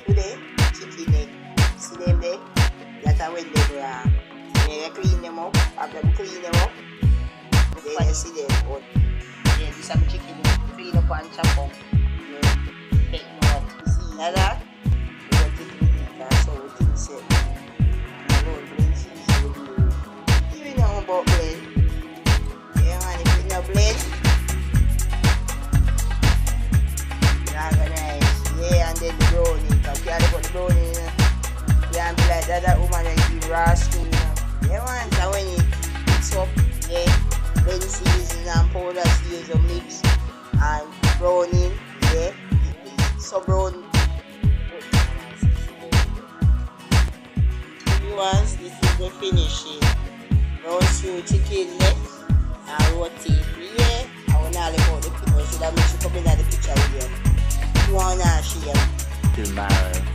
today, chicken leg. See them there? That's how when they clean them up. After them clean them up, then you see them out. Yeah, this is some chicken clean up and chop up. Take note. You see that? You got it with it. That's how we think so. I don't blend cheese with you. You know about blend. Yeah man, if you know blend, yeah, and then the brownie, because you have got the brownie, you can't be like that woman that give raw skin, yeah man, so when you mix up, yeah, blend season and powder season mix, and browning, yeah, so brown. Once this is the finishing, round through chicken next, and roti, yeah, I want to know about the picture, should I make you come in at the picture here. You want to share? Tomorrow.